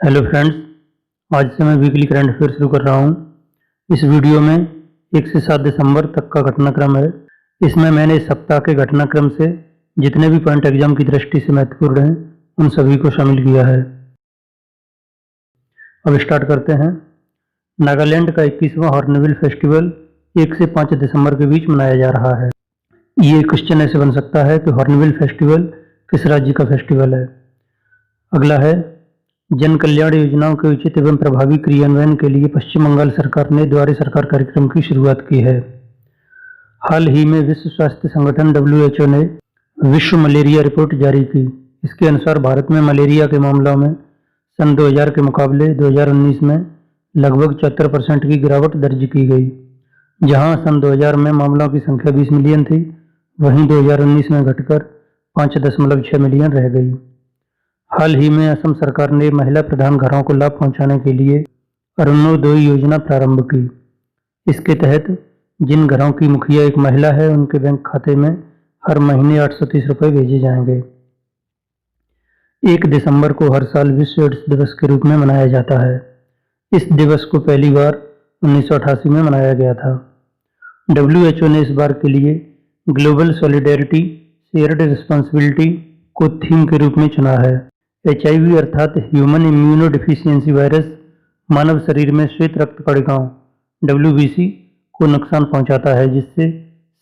Hello friends, आज से मैं वीकली करंट अफेयर शुरू कर रहा हूँ। इस वीडियो में 1 से 7 दिसंबर तक का घटनाक्रम है। इसमें मैंने इस सप्ताह के घटनाक्रम से जितने भी पॉइंट एग्जाम की दृष्टि से महत्वपूर्ण हैं उन सभी को शामिल किया है। अब स्टार्ट करते हैं। नागालैंड का 21वां हॉर्नबिल फेस्टिवल 1 से 5 दिसंबर के बीच मनाया जा रहा है। ये क्वेश्चन ऐसे बन सकता है कि हॉर्नबिल फेस्टिवल किस राज्य का फेस्टिवल है। अगला है, जन कल्याण योजनाओं के उचित एवं प्रभावी क्रियान्वयन के लिए पश्चिम बंगाल सरकार ने द्वारे सरकार कार्यक्रम की शुरुआत की है। हाल ही में विश्व स्वास्थ्य संगठन WHO ने विश्व मलेरिया रिपोर्ट जारी की। इसके अनुसार भारत में मलेरिया के मामलों में सन 2000 के मुकाबले 2019 में लगभग 74% की गिरावट दर्ज की गई। जहां सन 2000 में मामलों की संख्या 20 मिलियन थी, वहीं 2019 में घटकर 5.6 मिलियन रह गई। हाल ही में असम सरकार ने महिला प्रधान घरों को लाभ पहुंचाने के लिए अरुणोदय योजना प्रारंभ की। इसके तहत जिन घरों की मुखिया एक महिला है, उनके बैंक खाते में हर महीने 830 रुपये भेजे जाएंगे। 1 दिसंबर को हर साल विश्व एड्स दिवस के रूप में मनाया जाता है। इस दिवस को पहली बार 1988 में मनाया गया था। WHO ने इस बार के लिए ग्लोबल सॉलिडेरिटी शेयर्ड रिस्पॉन्सिबिलिटी को थीम के रूप में चुना है। HIV अर्थात ह्यूमन इम्यूनोडिफिशियेंसी वायरस मानव शरीर में श्वेत रक्त कणिकाओं WBC को नुकसान पहुंचाता है, जिससे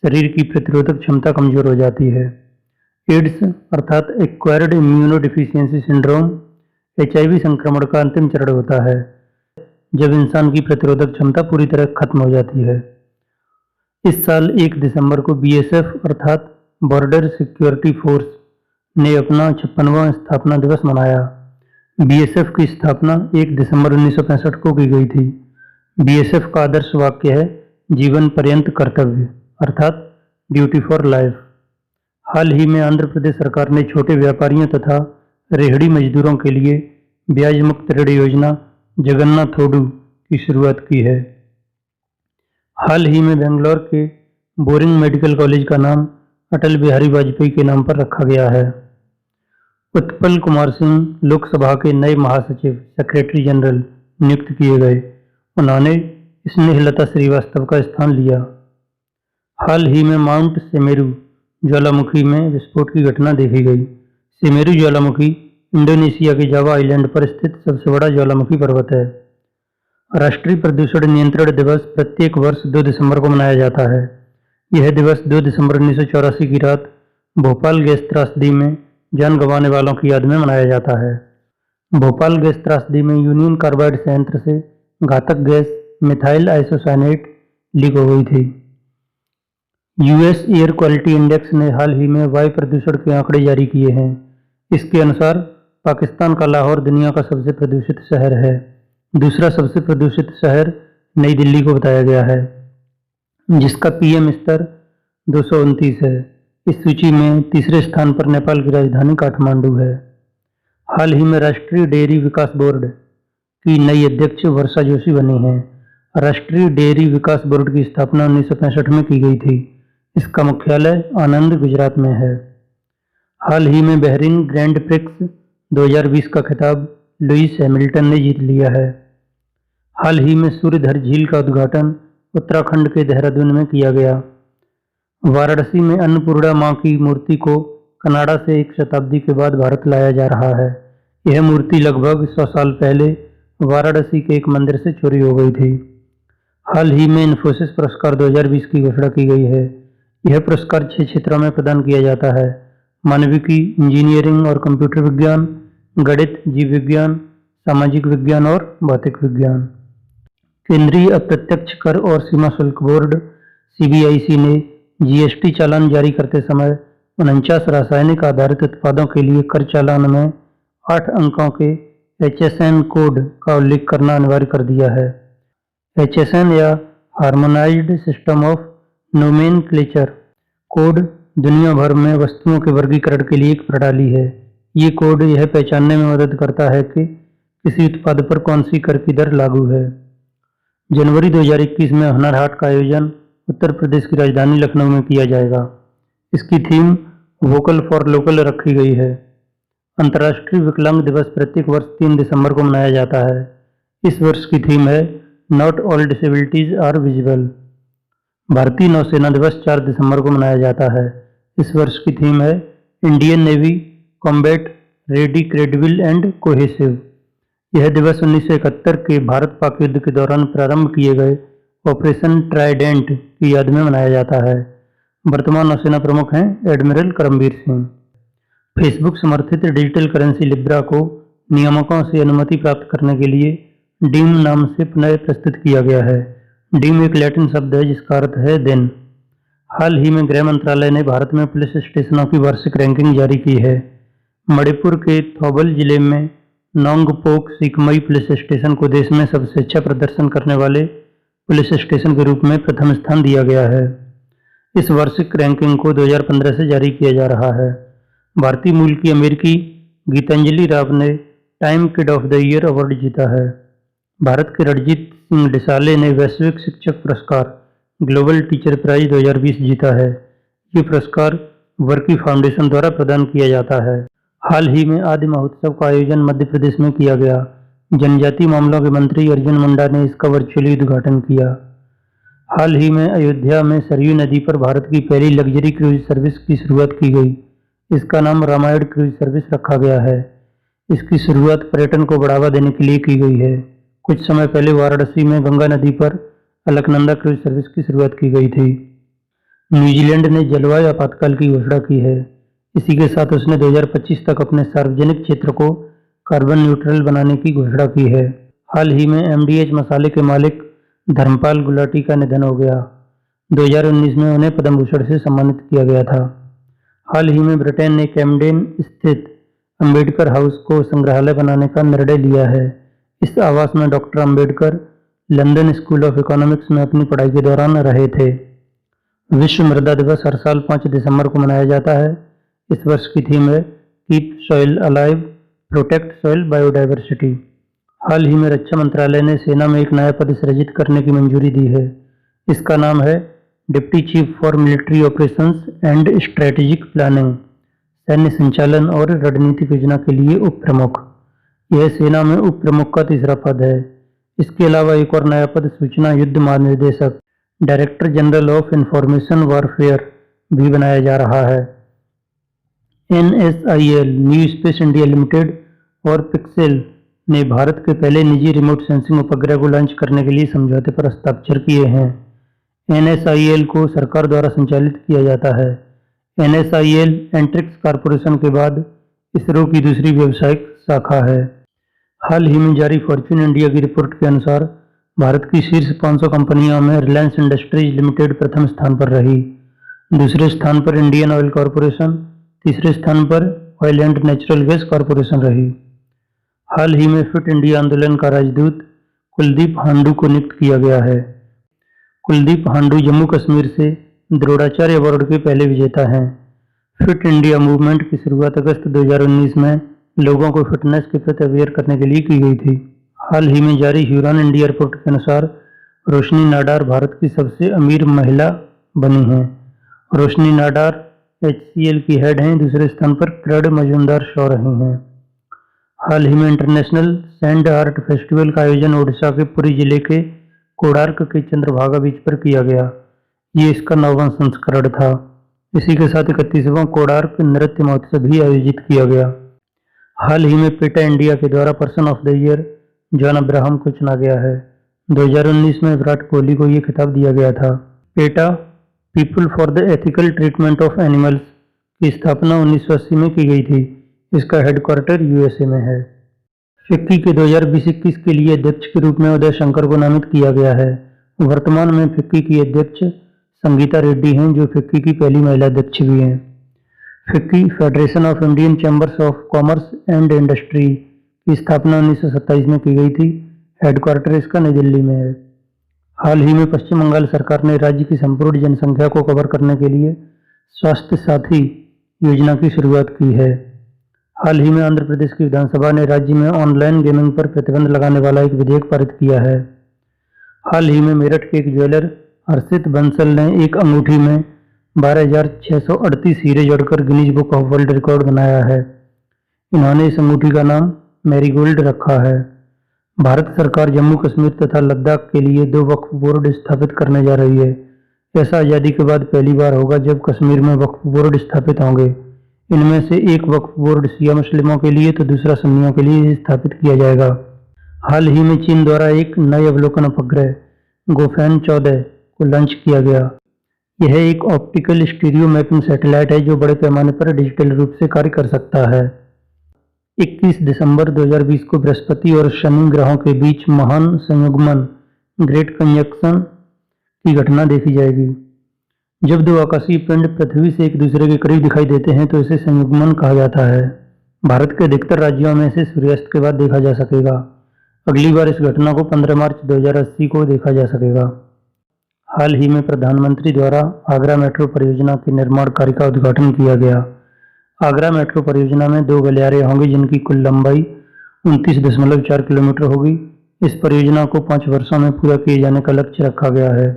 शरीर की प्रतिरोधक क्षमता कमजोर हो जाती है। एड्स अर्थात एक्वायर्ड इम्यूनोडिफिशियेंसी सिंड्रोम HIV संक्रमण का अंतिम चरण होता है, जब इंसान की प्रतिरोधक क्षमता पूरी तरह खत्म हो जाती है। इस साल 1 दिसंबर को BSF अर्थात बॉर्डर सिक्योरिटी फोर्स ने अपना 56वां स्थापना दिवस मनाया। BSF की स्थापना 1 दिसंबर 1965 को की गई थी। BSF का आदर्श वाक्य है जीवन पर्यंत कर्तव्य अर्थात ड्यूटी फॉर लाइफ। हाल ही में आंध्र प्रदेश सरकार ने छोटे व्यापारियों तथा रेहड़ी मजदूरों के लिए ब्याज मुक्त ऋण योजना जगन्नाथोडु की शुरुआत की है। हाल ही में बेंगलोर के बोरिंग मेडिकल कॉलेज का नाम अटल बिहारी वाजपेयी के नाम पर रखा गया है। उत्पल कुमार सिंह लोकसभा के नए महासचिव सेक्रेटरी जनरल नियुक्त किए गए। उन्होंने स्नेहलता श्रीवास्तव का स्थान लिया। हाल ही में माउंट सेमेरू ज्वालामुखी में विस्फोट की घटना देखी गई। सेमेरू ज्वालामुखी इंडोनेशिया के जावा आइलैंड पर स्थित सबसे बड़ा ज्वालामुखी पर्वत है। राष्ट्रीय प्रदूषण नियंत्रण दिवस प्रत्येक वर्ष 2 दिसंबर को मनाया जाता है। यह दिवस 2 दिसंबर 1984 की रात भोपाल गैस त्रासदी में जान गंवाने वालों की याद में मनाया जाता है। भोपाल गैस त्रासदी में यूनियन कार्बाइड संयंत्र से घातक गैस मिथाइल आइसोसाइनेट लीक हो गई थी। US एयर क्वालिटी इंडेक्स ने हाल ही में वायु प्रदूषण के आंकड़े जारी किए हैं। इसके अनुसार पाकिस्तान का लाहौर दुनिया का सबसे प्रदूषित शहर है। दूसरा सबसे प्रदूषित शहर नई दिल्ली को बताया गया है, जिसका PM स्तर 229 है। इस सूची में तीसरे स्थान पर नेपाल की राजधानी काठमांडू है। हाल ही में राष्ट्रीय डेयरी विकास बोर्ड की नई अध्यक्ष वर्षा जोशी बनी हैं। राष्ट्रीय डेयरी विकास बोर्ड की स्थापना 1965 में की गई थी। इसका मुख्यालय आनंद, गुजरात में है। हाल ही में बहरीन ग्रैंड प्रिक्स 2020 का खिताब लुइस हैमिल्टन ने जीत लिया है। हाल ही में सूर्यधर झील का उद्घाटन उत्तराखंड के देहरादून में किया गया। वाराणसी में अन्नपूर्णा मां की मूर्ति को कनाडा से 1 शताब्दी के बाद भारत लाया जा रहा है। यह मूर्ति लगभग 100 साल पहले वाराणसी के एक मंदिर से चोरी हो गई थी। हाल ही में इन्फोसिस पुरस्कार 2020 की घोषणा की गई है। यह पुरस्कार 6 क्षेत्रों में प्रदान किया जाता है: मानविकी, इंजीनियरिंग और कंप्यूटर विज्ञान, गणित, जीव विज्ञान, सामाजिक विज्ञान और भौतिक विज्ञान। केंद्रीय अप्रत्यक्ष कर और सीमा शुल्क बोर्ड CBIC ने GST चालान जारी करते समय 49 रासायनिक आधारित उत्पादों के लिए कर चालान में 8 अंकों के HSN कोड का उल्लेख करना अनिवार्य कर दिया है। HSN या harmonised system of nomenclature code दुनिया भर में वस्तुओं के वर्गीकरण के लिए एक प्रणाली है। ये कोड यह पहचानने में मदद करता है कि किसी उत्पाद पर कौन सी कर की दर लागू है। जनवरी 2021 में हुनर हाट का आयोजन उत्तर प्रदेश की राजधानी लखनऊ में किया जाएगा। इसकी थीम वोकल फॉर लोकल रखी गई है। अंतर्राष्ट्रीय विकलांग दिवस प्रत्येक वर्ष 3 दिसंबर को मनाया जाता है। इस वर्ष की थीम है not all disabilities are visible. भारतीय नौसेना दिवस 4 दिसंबर को मनाया जाता है। इस वर्ष की थीम है Indian navy combat ready, credible and cohesive. यह दिवस 1971 के भारत पाक युद्ध के दौरान प्रारंभ किए गए ऑपरेशन ट्राइडेंट की याद में मनाया जाता है। वर्तमान नौसेना प्रमुख हैं एडमिरल करमबीर सिंह। फेसबुक समर्थित डिजिटल करेंसी लिब्रा को नियामकों से अनुमति प्राप्त करने के लिए डीम नाम से पुनः प्रस्तुत किया गया है। डीम एक लैटिन शब्द है जिसका अर्थ है दिन। हाल ही में गृह मंत्रालय ने भारत में पुलिस स्टेशनों की वार्षिक रैंकिंग जारी की है। मणिपुर के थौबल जिले में नोंगपोक सीकमई पुलिस स्टेशन को देश में सबसे अच्छा प्रदर्शन करने वाले पुलिस स्टेशन के रूप में प्रथम स्थान दिया गया है। इस वार्षिक रैंकिंग को 2015 से जारी किया जा रहा है। भारतीय मूल की अमेरिकी गीतांजलि राव ने time kid of the year award जीता है। भारत के रणजीत सिंह डिसाले ने वैश्विक शिक्षक पुरस्कार ग्लोबल टीचर प्राइज 2020 जीता है। ये पुरस्कार वर्की फाउंडेशन द्वारा प्रदान किया जाता है। हाल ही में आदि महोत्सव का आयोजन मध्य प्रदेश में किया गया। जनजातीय मामलों के मंत्री अर्जुन मुंडा ने इसका वर्चुअली उद्घाटन किया। हाल ही में अयोध्या में सरयू नदी पर भारत की पहली लग्जरी क्रूज सर्विस की शुरुआत की गई। इसका नाम रामायण क्रूज सर्विस रखा गया है। इसकी शुरुआत पर्यटन को बढ़ावा देने के लिए की गई है। कुछ समय पहले वाराणसी में गंगा नदी पर अलकनंदा क्रूज सर्विस की शुरुआत की गई थी। न्यूजीलैंड ने जलवायु आपातकाल की घोषणा की है। इसी के साथ उसने 2025 तक अपने सार्वजनिक क्षेत्र को कार्बन न्यूट्रल बनाने की घोषणा की है। हाल ही में एमडीएच मसाले के मालिक धर्मपाल गुलाटी का निधन हो गया। 2019 में उन्हें पद्म भूषण से सम्मानित किया गया था। हाल ही में ब्रिटेन ने कैम्डेन स्थित अंबेडकर हाउस को संग्रहालय बनाने का निर्णय लिया है। इस आवास में doctor Ambedkar London school of economics में अपनी पढ़ाई के दौरान रहे थे। विश्व मृदा दिवस हर साल 5 दिसंबर को मनाया जाता है। इस वर्ष की थीम है keep soil alive, protect soil biodiversity. हाल ही में रक्षा मंत्रालय ने सेना में एक नया पद सृजित करने की मंजूरी दी है। इसका नाम है deputy chief for military operations and strategic planning, सैन्य संचालन और रणनीतिक योजना के लिए उप प्रमुख। यह सेना में उप प्रमुख का तीसरा पद है। इसके अलावा एक और नया पद सूचना युद्ध महानिदेशक, director general of information warfare भी बनाया जा रहा है। NSIL, new space India limited और पिक्सेल ने भारत के पहले निजी रिमोट सेंसिंग उपग्रह को लॉन्च करने के लिए समझौते पर हस्ताक्षर किए हैं। NSIL को सरकार द्वारा संचालित किया जाता है। NSIL एंट्रिक्स कॉरपोरेशन के बाद इसरो की दूसरी व्यावसायिक शाखा है। हाल ही में जारी फॉर्च्यून इंडिया की रिपोर्ट के अनुसार भारत की शीर्ष 500 कंपनियों में रिलायंस इंडस्ट्रीज लिमिटेड प्रथम स्थान पर रही। दूसरे स्थान पर इंडियन ऑयल कॉरपोरेशन, तीसरे स्थान पर oil and natural gas corporation रही। हाल ही में फिट इंडिया आंदोलन का राजदूत कुलदीप हांडू को नियुक्त किया गया है। कुलदीप हांडू जम्मू कश्मीर से द्रोणाचार्य अवार्ड के पहले विजेता हैं। फिट इंडिया मूवमेंट की शुरुआत अगस्त 2019 में लोगों को फिटनेस के प्रति अवेयर करने के लिए की गई थी। हाल ही में जारी ह्यूरॉन इंडिया रिपोर्ट के अनुसार रोशनी नाडार भारत की सबसे अमीर महिला बनी हैं। रोशनी नाडार HCL की हेड हैं। दूसरे स्थान पर क्रेड मजूमदार शो रही हैं। हाल ही में इंटरनेशनल सैंड आर्ट फेस्टिवल का आयोजन ओडिशा के पुरी जिले के कोणार्क के चंद्रभागा बीच पर किया गया। ये इसका 9वां संस्करण था। इसी के साथ 31वां कोणार्क नृत्य महोत्सव भी आयोजित किया गया। हाल ही में पेटा इंडिया के द्वारा person of the year John Abraham को चुना गया है। 2019 में विराट कोहली को यह खिताब दिया गया था। PETA people for the ethical treatment of animals की स्थापना 1980 में की गई थी। इसका हेडक्वार्टर USA में है। फिक्की के 2020-21 के लिए अध्यक्ष के रूप में उदय शंकर को नामित किया गया है। वर्तमान में फिक्की की अध्यक्ष संगीता रेड्डी हैं, जो फिक्की की पहली महिला अध्यक्ष भी हैं। FICCI federation of Indian chambers of commerce and industry की स्थापना 1927 में की गई थी। हेडक्वार्टर इसका नई दिल्ली में है। हाल ही में पश्चिम बंगाल सरकार ने राज्य की संपूर्ण जनसंख्या को कवर करने के लिए स्वास्थ्य साथी योजना की शुरुआत की है। हाल ही में आंध्र प्रदेश की विधानसभा ने राज्य में ऑनलाइन गेमिंग पर प्रतिबंध लगाने वाला एक विधेयक पारित किया है। हाल ही में मेरठ के एक ज्वेलर हर्षित बंसल ने एक अंगूठी में 12,638 हीरे जोड़कर Guinness book of world record बनाया है। इन्होंने इस अंगूठी का नाम मैरीगोल्ड रखा है। भारत सरकार जम्मू कश्मीर तथा लद्दाख के लिए 2 वक्फ बोर्ड स्थापित करने जा रही है। ऐसा आज़ादी के बाद पहली बार होगा जब कश्मीर में वक्फ बोर्ड स्थापित होंगे। इनमें से एक वक्फ बोर्ड शिया मुस्लिमों के लिए तो दूसरा सुन्नियों के लिए स्थापित किया जाएगा। हाल ही में चीन द्वारा एक नए अवलोकन उपग्रह गोफैन 14 को लॉन्च किया गया। यह एक ऑप्टिकल स्टीरियो मैपिंग सैटेलाइट है जो बड़े पैमाने पर डिजिटल रूप से कार्य कर सकता है। 21 दिसंबर 2020 को बृहस्पति और शनि ग्रहों के बीच महान संयुग्मन ग्रेट कंजक्शन की घटना देखी जाएगी। जब 2 आकाशीय पिंड पृथ्वी से एक दूसरे के करीब दिखाई देते हैं तो इसे संयुग्मन कहा जाता है। भारत के अधिकतर राज्यों में इसे सूर्यास्त के बाद देखा जा सकेगा। अगली बार इस घटना को 15 मार्च 2080 को देखा जा सकेगा। हाल ही में प्रधानमंत्री द्वारा आगरा मेट्रो परियोजना के निर्माण कार्य का उद्घाटन किया गया। आगरा मेट्रो परियोजना में 2 गलियारे होंगी जिनकी कुल लंबाई 29.4 किलोमीटर होगी। इस परियोजना को 5 वर्षों में पूरा किए जाने का लक्ष्य रखा गया है।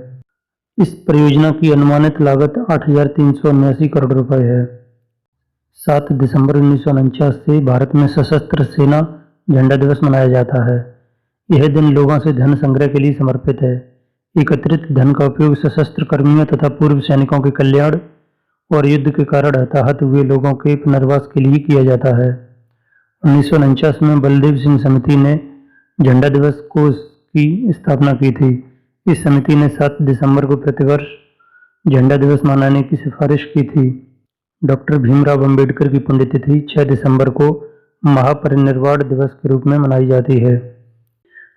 इस परियोजना की अनुमानित लागत 8,379 करोड़ रुपए है। 7 दिसंबर 1949 से भारत में सशस्त्र सेना झंडा दिवस मनाया जाता है। यह दिन लोगों से धन संग्रह के लिए समर्पित है। एकत्रित धन का उपयोग सशस्त्र कर्मियों तथा पूर्व सैनिकों के कल्याण और युद्ध के कारण हताहत हुए लोगों के पुनर्वास के लिए किया जाता है। 1949 में बलदेव सिंह समिति ने झंडा दिवस कोष की स्थापना की थी। इस समिति ने 7 दिसंबर को प्रतिवर्ष झंडा दिवस मनाने की सिफारिश की थी। डॉक्टर भीमराव अंबेडकर की पुण्यतिथि 6 दिसंबर को महापरिनिर्वाण दिवस के रूप में मनाई जाती है।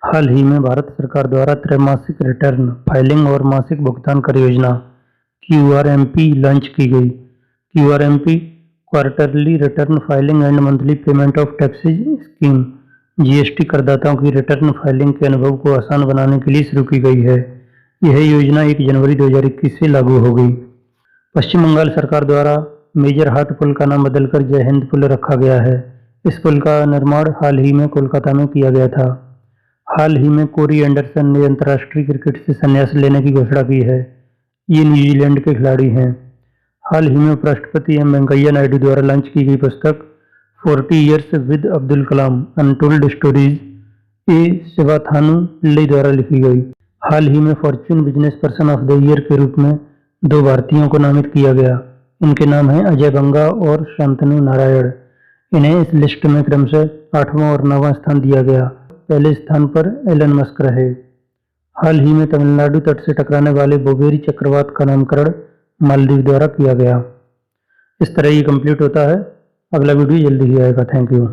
हाल ही में भारत सरकार द्वारा त्रैमासिक रिटर्न फाइलिंग और मासिक भुगतान कर योजना QRMP लॉन्च की गई। QRMP quarterly return filing and monthly payment of taxes scheme GST करदाताओं की रिटर्न फाइलिंग के अनुभव को आसान बनाने के लिए शुरू की गई है। यह योजना 1 जनवरी 2021 से लागू हो गई। पश्चिम बंगाल सरकार द्वारा मेजर हाट पुल का नाम बदलकर जय हिंद पुल रखा गया है। इस पुल का निर्माण हाल ही में कोलकाता में किया गया था। हाल ही में कोरी एंडरसन ने अंतर्राष्ट्रीय क्रिकेट से संन्यास लेने की घोषणा की है। ये न्यूजीलैंड के खिलाड़ी हैं। हाल ही में उपराष्ट्रपति एम वेंकैया नायडू द्वारा लॉन्च की गई पुस्तक 40 years with Abdul Kalam untold stories A Sivathanu Pillai द्वारा लिखी गई। हाल ही में fortune business person of the year के रूप में 2 भारतीयों को नामित किया गया। इनके नाम हैं अजय बंगा और शांतनु नारायण। इन्हें इस लिस्ट में क्रमशः 8वां और 9वां स्थान दिया गया। पहले स्थान पर एलन मस्क रहे। हाल ही में तमिलनाडु तट से टकराने वाले बोबेरी चक्रवात का नामकरण मालदीव द्वारा किया गया। इस तरह ये कंप्लीट होता है। अगला वीडियो जल्दी ही आएगा। Thank you.